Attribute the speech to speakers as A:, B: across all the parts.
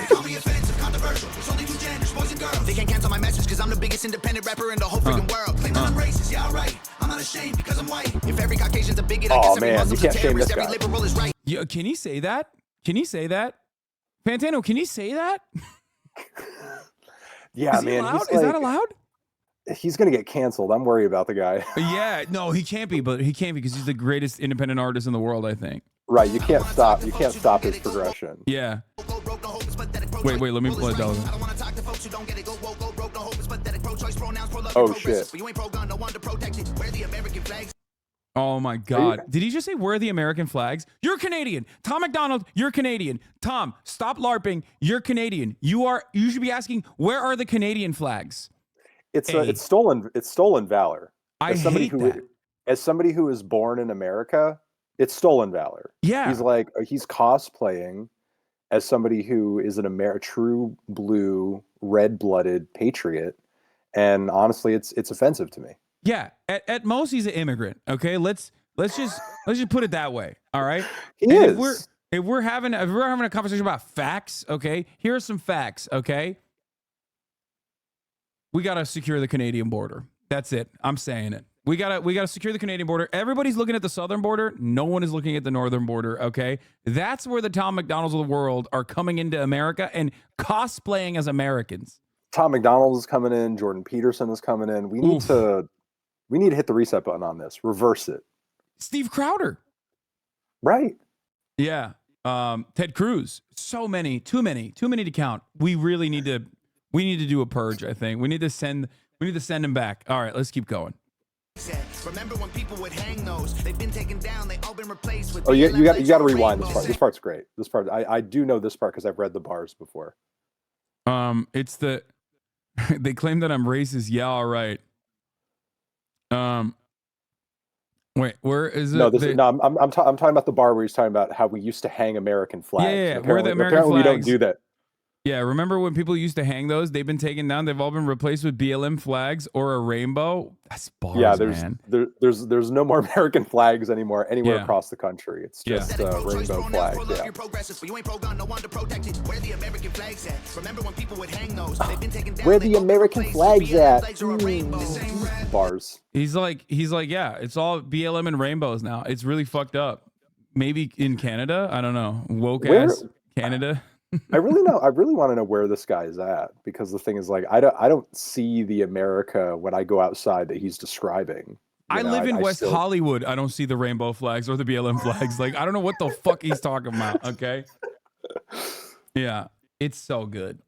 A: call me offensive, controversial. It's only two genders, boys and girls. They can't cancel my message because I'm the biggest independent rapper in the whole freaking world. Claim that I'm racist, yeah, alright. I'm not ashamed because I'm white. If every Caucasian's a bigot, I guess every Muslim's a terrorist, every liberal is right.
B: Yeah, can he say that? Can he say that? Fantano, can he say that?
C: Yeah,
B: is
C: man.
B: Is that allowed?
C: He's gonna get canceled. I'm worried about the guy.
B: Yeah, no, he can't be, but he can't be because he's the greatest independent artist in the world, I think.
C: Right, you can't stop. You can't stop his progression.
B: Yeah. Wait, let me play that.
C: Oh shit.
B: Oh my God. Did he just say where are the American flags? You're Canadian. Tom McDonald, you're Canadian. Tom, stop LARPing. You're Canadian. You should be asking, where are the Canadian flags?
C: It's stolen valor.
B: I hate that.
C: As somebody who is born in America, it's stolen valor.
B: Yeah.
C: He's cosplaying as somebody who is a true blue, red-blooded patriot, and honestly, it's offensive to me.
B: Yeah, at most he's an immigrant. Okay, let's just put it that way. All right.
C: He is.
B: If we're having a conversation about facts, okay, here are some facts. Okay, we gotta secure the Canadian border. That's it. I'm saying it. We gotta secure the Canadian border. Everybody's looking at the southern border. No one is looking at the northern border. Okay, that's where the Tom McDonalds of the world are coming into America and cosplaying as Americans.
C: Tom McDonald is coming in. Jordan Peterson is coming in. We need to hit the reset button on this. Reverse it.
B: Steve Crowder.
C: Right.
B: Yeah. Ted Cruz. So many. Too many to count. We really need to do a purge, I think. We need to send him back. All right, let's keep going.
A: Remember when people would hang those? They've been taken down, they've all been replaced with.
C: Oh, you got to rewind this part. This part's great. This part I do know this part because I've read the bars before.
B: It's the they claim that I'm racist. Yeah, all right. Wait, where is it?
C: No, I'm talking about the bar where he's talking about how we used to hang American flags.
B: Yeah,
C: where
B: the American
C: apparently
B: flags.
C: We don't do that.
B: Yeah, remember when people used to hang those? They've been taken down. They've all been replaced with BLM flags or a rainbow. That's bars, man.
C: There's no more American flags anymore anywhere across the country. It's just rainbow flags. Yeah. Where the American flags at? Bars.
B: He's like, yeah, it's all BLM and rainbows now. It's really fucked up. Maybe in Canada, I don't know. Woke ass Canada.
C: I really want to know where this guy is at, because the thing is, like, I don't see the America when I go outside that he's describing.
B: I live in West Hollywood. I don't see the rainbow flags or the BLM flags. Like, I don't know what the fuck he's talking about. Okay. Yeah, it's so good.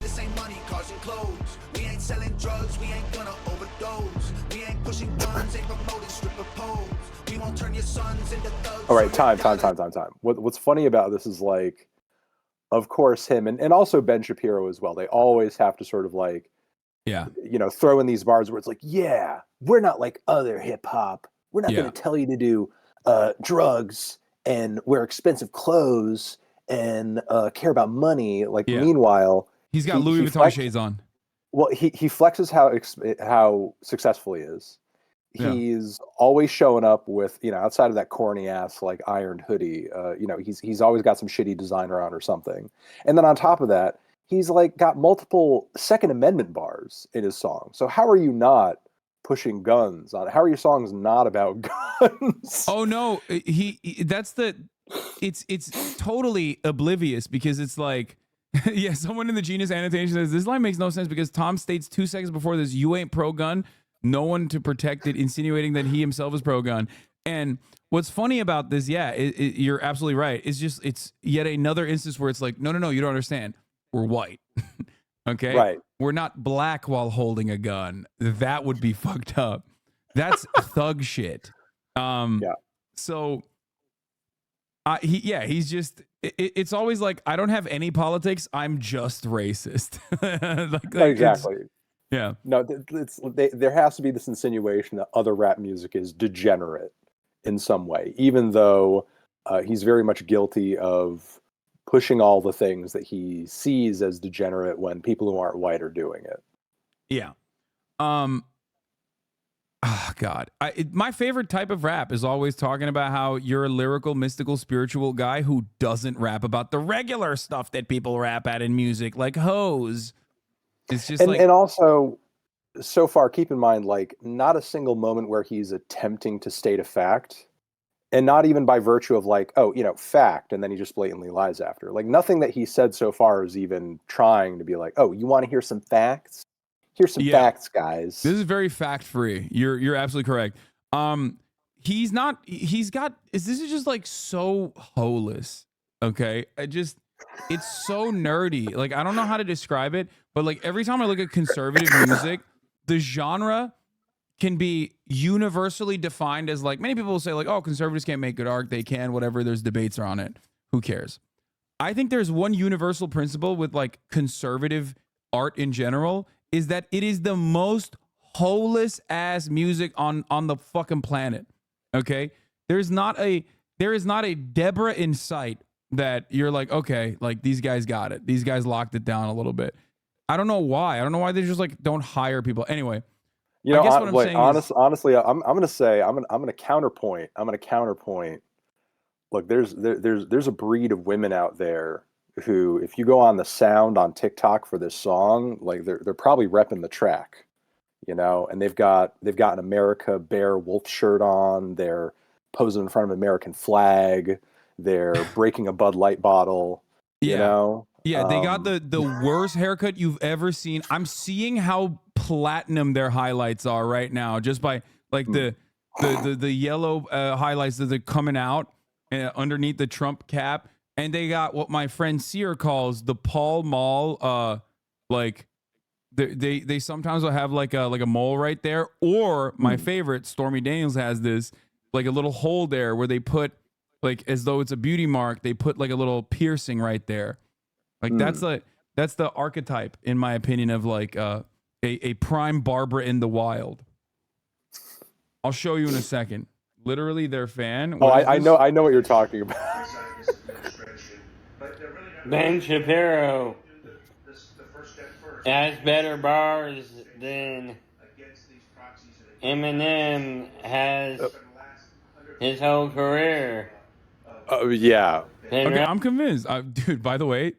A: This ain't money, cars and clothes. We ain't selling drugs. We ain't gonna overdose. We ain't pushing guns. Ain't promoting stripper poles. We won't turn your sons into thugs.
C: All right, time. What's funny about this is, like, of course, him and also Ben Shapiro as well. They always have to sort of, like, throw in these bars where it's like, yeah, we're not like other hip hop. We're not going to tell you to do drugs and wear expensive clothes and care about money. Like, meanwhile,
B: he's got Louis Vuitton shades on.
C: Well, he flexes how successful he is. He's always showing up with, outside of that corny ass, like, ironed hoodie, he's always got some shitty designer on or something. And then on top of that, he's, like, got multiple Second Amendment bars in his song. So how are you not pushing guns on? How are your songs not about guns?
B: Oh no, it's totally oblivious, because it's like, yeah, someone in the Genius annotation says this line makes no sense because Tom states 2 seconds before this, "You ain't pro-gun. No one to protect it," insinuating that he himself is pro-gun. And what's funny about this, you're absolutely right. It's yet another instance where it's like, no, you don't understand. We're white. Okay?
C: Right.
B: We're not black while holding a gun. That would be fucked up. That's thug shit. So he's just, it's always like, I don't have any politics. I'm just racist.
C: Exactly.
B: Yeah.
C: No, there has to be this insinuation that other rap music is degenerate in some way, even though he's very much guilty of pushing all the things that he sees as degenerate when people who aren't white are doing it.
B: Yeah. Oh God, my favorite type of rap is always talking about how you're a lyrical, mystical, spiritual guy who doesn't rap about the regular stuff that people rap at in music, like hoes. It's just like,
C: and also, so far, keep in mind, like, not a single moment where he's attempting to state a fact, and not even by virtue of like, oh, you know, fact, and then he just blatantly lies after. Like, nothing that he said so far is even trying to be like, oh, you want to hear some facts? Here's some facts, guys.
B: This is very fact free. You're absolutely correct. He's not. He's got. This is just like so holeless. Okay, it's so nerdy. Like, I don't know how to describe it, but like every time I look at conservative music, the genre can be universally defined as like, many people will say like, oh, conservatives can't make good art. They can, whatever. There's debates on it. Who cares? I think there's one universal principle with like conservative art in general, is that it is the most holeless ass music on the fucking planet. Okay? There is not a Deborah in sight that you're like, okay, like these guys got it. These guys locked it down a little bit. I don't know why. I don't know why they just like don't hire people. Anyway,
C: you know,
B: I guess what I'm saying
C: honestly, I'm gonna counterpoint. Look, there's a breed of women out there who, if you go on the sound on TikTok for this song, like they're probably repping the track, you know, and they've got an America Bear Wolf shirt on, they're posing in front of an American flag, they're breaking a Bud Light bottle, you know.
B: Yeah, they got the worst haircut you've ever seen. I'm seeing how platinum their highlights are right now, just by like the yellow highlights that are coming out underneath the Trump cap. And they got what my friend Sear calls the Paul Mall, like they sometimes will have like a mole right there. Or my favorite, Stormy Daniels, has this like a little hole there where they put, like, as though it's a beauty mark, they put like a little piercing right there. Like that's the archetype, in my opinion, of like a prime Barbara in the wild. I'll show you in a second. Literally their fan.
C: I know what you're talking about.
D: Ben Shapiro has better bars than Eminem has his whole career.
C: Yeah.
B: Okay, I'm convinced. Dude, by the way,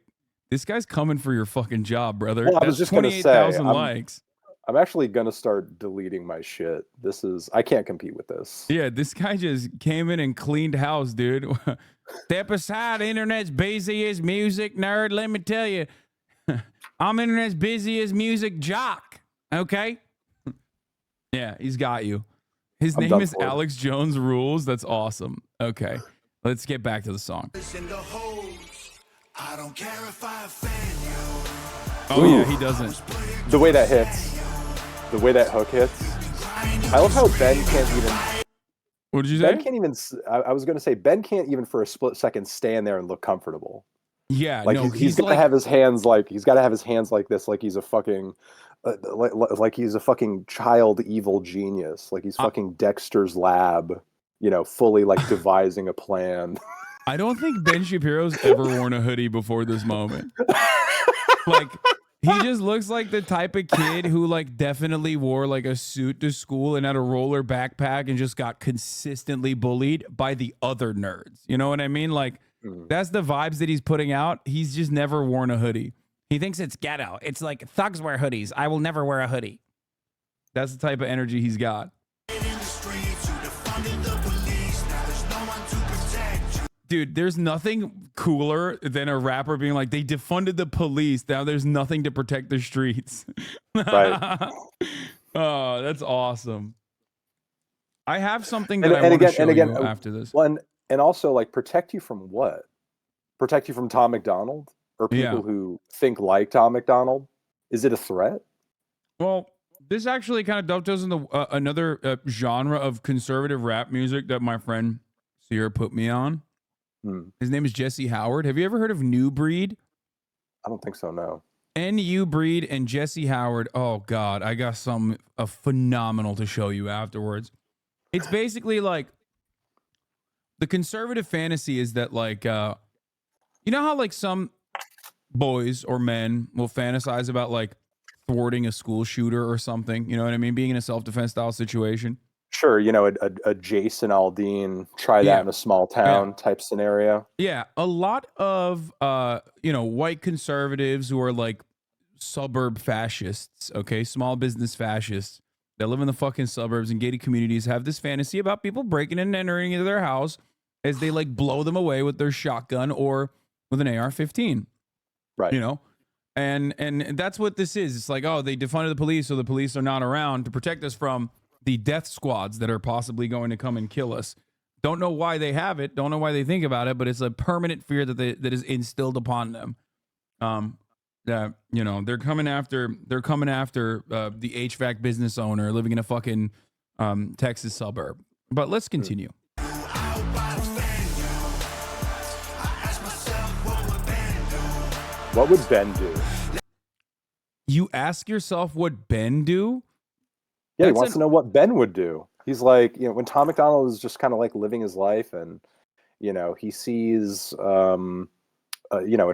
B: this guy's coming for your fucking job, brother.
C: Well, I was just going to say,
B: likes.
C: I'm actually going to start deleting my shit. I can't compete with this.
B: Yeah, this guy just came in and cleaned house, dude. Step aside, internet's busiest music nerd. Let me tell you, I'm internet's busiest music jock. Okay? Yeah, he's got you. His name is Alex Jones Rules. That's awesome. Okay, let's get back to the song.
A: I don't care if I offend
B: you. Oh, yeah, he doesn't.
C: The way that hits. The way that hook hits. I love how Ben can't even...
B: What did you say?
C: Ben can't even... I was going to say, Ben can't even for a split second stand there and look comfortable.
B: Yeah,
C: like,
B: no,
C: he's got to have his hands like... He's got to have his hands like this, like he's a fucking... like he's a fucking child evil genius. Like he's fucking Dexter's Lab, you know, fully like devising a plan.
B: I don't think Ben Shapiro's ever worn a hoodie before this moment. Like, he just looks like the type of kid who like definitely wore like a suit to school and had a roller backpack and just got consistently bullied by the other nerds. You know what I mean? Like, that's the vibes that he's putting out. He's just never worn a hoodie. He thinks it's ghetto. It's like thugs wear hoodies. I will never wear a hoodie. That's the type of energy he's got. Dude, there's nothing cooler than a rapper being like, they defunded the police. Now there's nothing to protect the streets.
C: Right.
B: Oh, that's awesome. I have something that I want to show you after this.
C: Well, and also, like, protect you from what? Protect you from Tom McDonald? Or people who think like Tom McDonald? Is it a threat?
B: Well, this actually kind of dovetails into another genre of conservative rap music that my friend Sierra put me on. His name is Jesse Howard. Have you ever heard of New Breed?
C: I don't think so, no.
B: NU Breed and Jesse Howard. Oh, God. I got some phenomenal to show you afterwards. It's basically like the conservative fantasy is that, like, you know how, like, some boys or men will fantasize about, like, thwarting a school shooter or something. You know what I mean? Being in a self-defense style situation.
C: Sure, you know, a Jason Aldean, try that in a small town type scenario.
B: Yeah, a lot of white conservatives who are like suburb fascists, okay, small business fascists that live in the fucking suburbs and gated communities have this fantasy about people breaking and entering into their house as they like blow them away with their shotgun or with an AR-15.
C: Right.
B: You know? And that's what this is. It's like, oh, they defunded the police, so the police are not around to protect us from the death squads that are possibly going to come and kill us. Don't know why they have it. Don't know why they think about it, but it's a permanent fear that is instilled upon them. That they're coming after the HVAC business owner living in a fucking Texas suburb. But let's continue.
C: What would Ben do?
B: You ask yourself what Ben do?
C: Yeah, he wants to know what Ben would do. He's like, when Tom McDonald is just kind of like living his life, and he sees a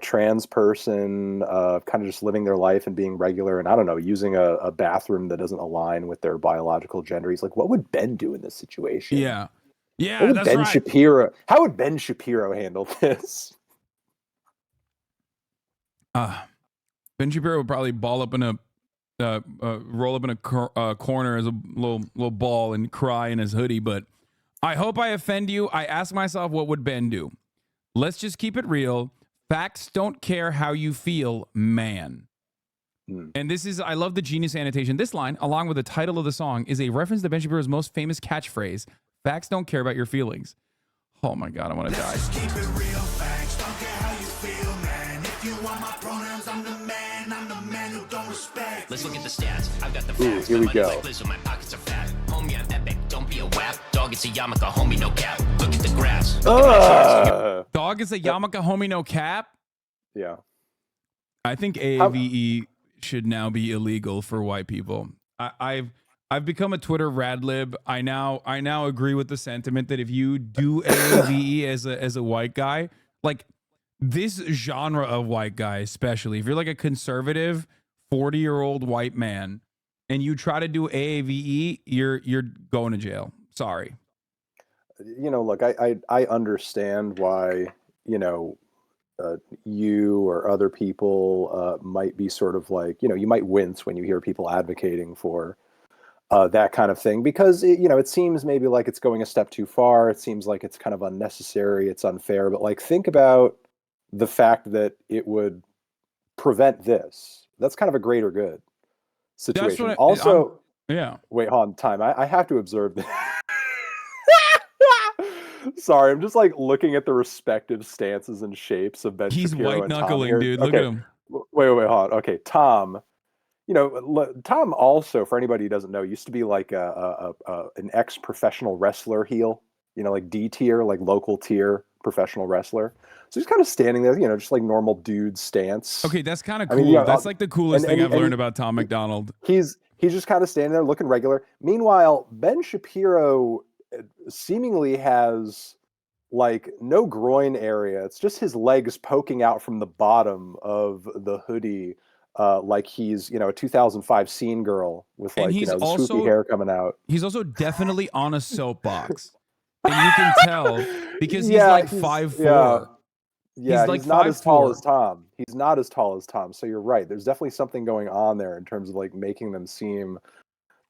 C: trans person kind of just living their life and being regular, and I don't know, using a bathroom that doesn't align with their biological gender. He's like, what would Ben do in this situation?
B: Yeah,
C: that's right. Shapiro? How would Ben Shapiro handle this?
B: Ben Shapiro would probably roll up in a corner as a little ball and cry in his hoodie. But I hope I offend you. I ask myself, what would Ben do? Let's just keep it real. Facts don't care how you feel, man. And this is, I love the genius annotation. This line, along with the title of the song, is a reference to Ben Shapiro's most famous catchphrase: facts don't care about your feelings. Oh my God, I want to die.
A: Just keep it real. Facts don't care how you feel, man. If you want my pronouns, I'm the man who don't respect. Let's look at the stats. I've got the facts.
C: Here we go.
A: Like Liz, my pockets are fat. Homie, I'm epic. Don't be a wap. Dog, it's a yarmulke, homie, no cap. Look at the graphs.
B: Dog is a yarmulke, homie, no cap.
C: Yeah.
B: I think AAVE should now be illegal for white people. I've become a Twitter radlib. I now agree with the sentiment that if you do AAVE as a white guy, like this genre of white guy, especially if you're like a conservative 40-year-old white man and you try to do AAVE, you're going to jail. Sorry.
C: Look, I understand why, you or other people might be sort of like, you might wince when you hear people advocating for that kind of thing, because it seems maybe like it's going a step too far. It seems like it's kind of unnecessary. It's unfair. But like, think about the fact that it would prevent this. That's kind of a greater good situation. Wait, hold on, time. I have to observe this. Sorry, I'm just like looking at the respective stances and shapes of Ben
B: He's
C: Shapiro
B: white knuckling, dude. Look
C: okay.
B: at him.
C: Wait, hold on. Okay, Tom. Tom also, for anybody who doesn't know, used to be like an ex-professional wrestler heel. Like D tier, like local tier professional wrestler. So he's kind of standing there, just like normal dude stance.
B: Okay, that's kind of cool. That's like the coolest thing I've learned about Tom McDonald.
C: He's just kind of standing there looking regular. Meanwhile, Ben Shapiro seemingly has like no groin area. It's just his legs poking out from the bottom of the hoodie, like he's a 2005 scene girl with like the swoopy hair coming out.
B: He's also definitely on a soapbox, and you can tell because he's like 5'4".
C: Yeah, he's not as tall as Tom. He's not as tall as Tom. So you're right. There's definitely something going on there in terms of like making them seem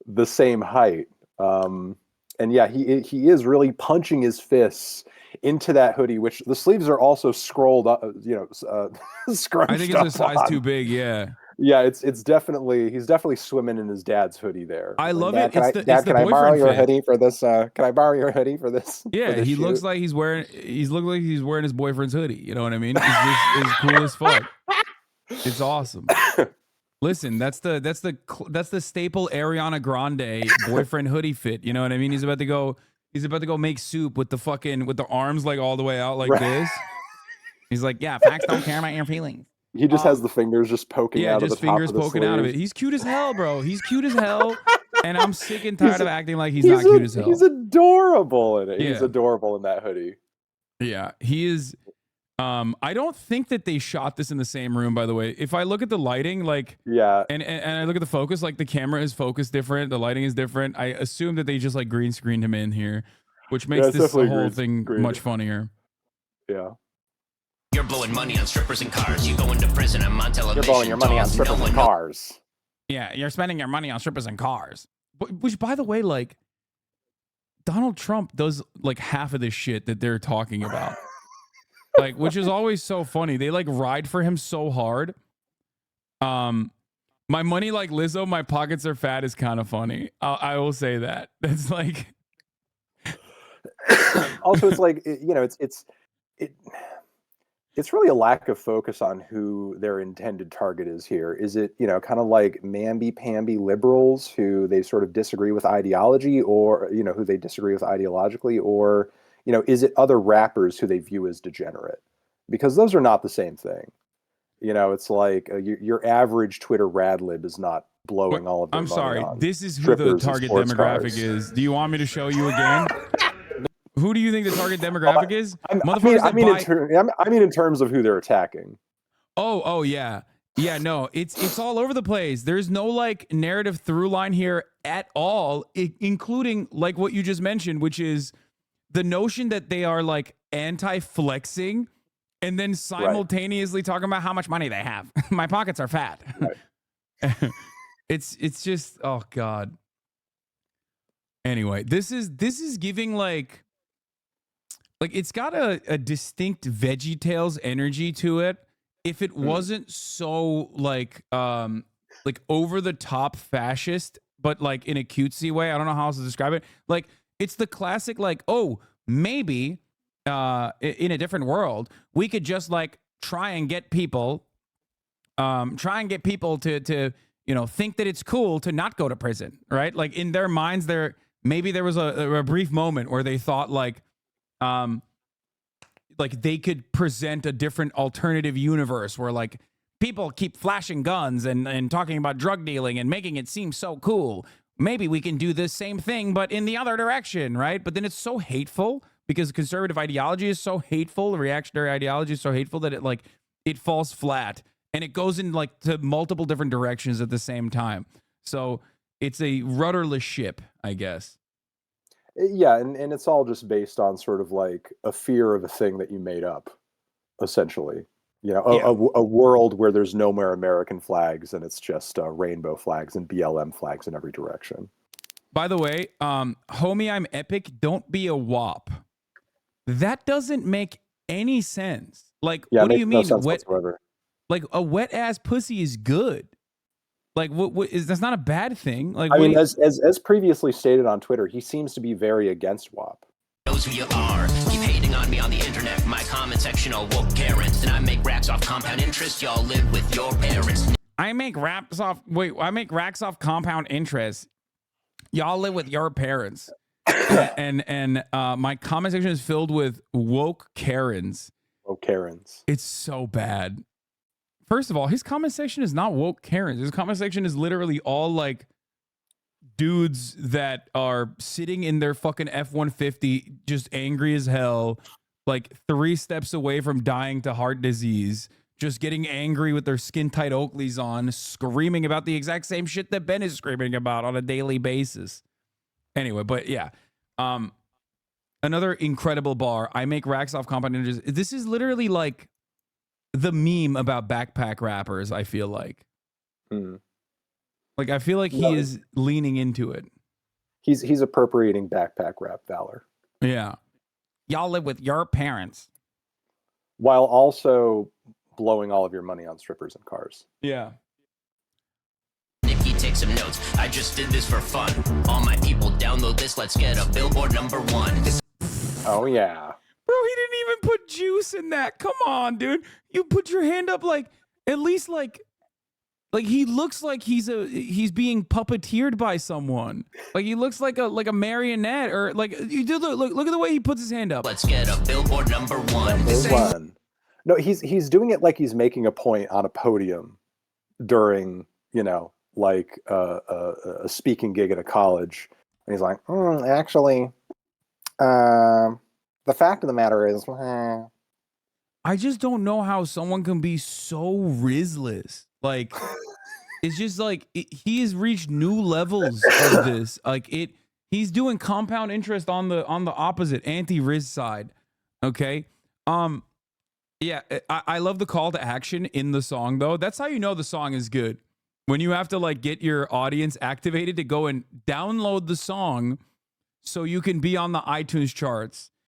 C: the same height. And yeah, he is really punching his fists into that hoodie, which the sleeves are also scrolled up, scrunched.
B: I think it's a size too big. Yeah.
C: Yeah, he's definitely swimming in his dad's hoodie there.
B: I love
C: it.
B: Dad,
C: can I borrow your hoodie for this? Can I borrow your hoodie for this?
B: Yeah, he looks like he's wearing his boyfriend's hoodie. You know what I mean? It's cool as fuck. It's awesome. Listen, that's the staple Ariana Grande boyfriend hoodie fit. You know what I mean? He's about to go make soup with the arms like all the way out like this. He's like, yeah, facts don't care about your feelings.
C: He just has the fingers just poking out of the top of the
B: fingers poking out of it. He's cute as hell, bro. He's cute as hell. And I'm sick and tired of acting like he's not cute as hell.
C: He's adorable in it.
B: Yeah.
C: He's adorable in that hoodie.
B: Yeah, he is. I don't think that they shot this in the same room, by the way. If I look at the lighting, like,
C: Yeah.
B: and I look at the focus, like the camera is focused different, the lighting is different. I assume that they just like green screened him in here, which makes
C: it's
B: this
C: definitely
B: whole
C: green
B: thing
C: screened.
B: much funnier.
C: Yeah.
A: You're blowing money on strippers and cars. You go into prison. I'm on television.
C: You're blowing your money on
A: Dogs,
C: strippers
A: no
C: and
A: one
C: cars.
B: Yeah, you're spending your money on strippers and cars. Which, by the way, like, Donald Trump does like half of this shit that they're talking about. Like, which is always so funny. They like ride for him so hard. My money like Lizzo, my pockets are fat is kind of funny. I will say that. That's like.
C: Also, it's like it's really a lack of focus on who their intended target is here. Is it, kind of like mamby-pamby liberals who they sort of disagree with ideology, or, who they disagree with ideologically, or, is it other rappers who they view as degenerate? Because those are not the same thing. It's like your average Twitter radlib is not blowing all of their
B: I'm
C: money
B: sorry.
C: on
B: This is who the
C: strippers and
B: target
C: sports
B: demographic
C: cars.
B: is. Do you want me to show you again? Who do you think the target demographic is?
C: I mean, in terms of who they're attacking.
B: Oh yeah. Yeah, no, it's all over the place. There's no like narrative through line here at all, including like what you just mentioned, which is the notion that they are like anti-flexing and then simultaneously talking about how much money they have. My pockets are fat. Right. It's just, oh God. Anyway, this is giving like it's got a distinct VeggieTales energy to it. If it wasn't so like over the top fascist, but like in a cutesy way, I don't know how else to describe it. Like it's the classic, like, oh, maybe in a different world, we could just like try and get people to think that it's cool to not go to prison, right? Like in their minds, maybe there was a brief moment where they thought like they could present a different alternative universe where like people keep flashing guns and talking about drug dealing and making it seem so cool. Maybe we can do the same thing, but in the other direction, right? But then it's so hateful because conservative ideology is so hateful, reactionary ideology is so hateful that it falls flat and it goes in like to multiple different directions at the same time. So it's a rudderless ship, I guess.
C: Yeah, and it's all just based on sort of like a fear of a thing that you made up, essentially. A world where there's no more American flags and it's just rainbow flags and BLM flags in every direction.
B: By the way, homie, I'm epic. Don't be a wop. That doesn't make any sense. Like, what do you mean?
C: No sense whatsoever.
B: Like a wet ass pussy is good. Like, what is that's not a bad thing. Like,
C: I mean, as previously stated on Twitter, he seems to be very against WAP.
A: Knows who you are. Keep hating on me on the internet. My comment section all woke Karens. And I make racks off compound interest. Y'all live with your parents.
B: I make racks off compound interest. Y'all live with your parents. and my comment section is filled with woke Karens.
C: Woke Karens.
B: It's so bad. First of all, his comment section is not woke Karens. His comment section is literally all like dudes that are sitting in their fucking F-150, just angry as hell, like 3 steps away from dying to heart disease, just getting angry with their skin tight Oakleys on, screaming about the exact same shit that Ben is screaming about on a daily basis. Anyway, but yeah. Another incredible bar. I make racks off compound interest. This is literally like the meme about backpack rappers, I feel like. Like, I feel like he is leaning into it.
C: He's appropriating backpack rap valor.
B: Yeah. Y'all live with your parents.
C: While also blowing all of your money on strippers and cars.
B: Yeah.
A: Nikki, take some notes. I just did this for fun. All my people download this. Let's get a billboard #1.
C: Oh, yeah.
B: Bro, he didn't even put juice in that. Come on, dude. You put your hand up like, at least like he looks like he's being puppeteered by someone. Like he looks like a marionette, or like you do look at the way he puts his hand up.
A: Let's get a billboard #1.
C: No, he's doing it like he's making a point on a podium during, like a speaking gig at a college. And he's like, actually, the fact of the matter is,
B: I just don't know how someone can be so rizless. Like, it's just like he has reached new levels of this. Like he's doing compound interest on the opposite anti-riz side. Okay. Yeah, I love the call to action in the song though. That's how you know the song is good. When you have to like get your audience activated to go and download the song so you can be on the iTunes charts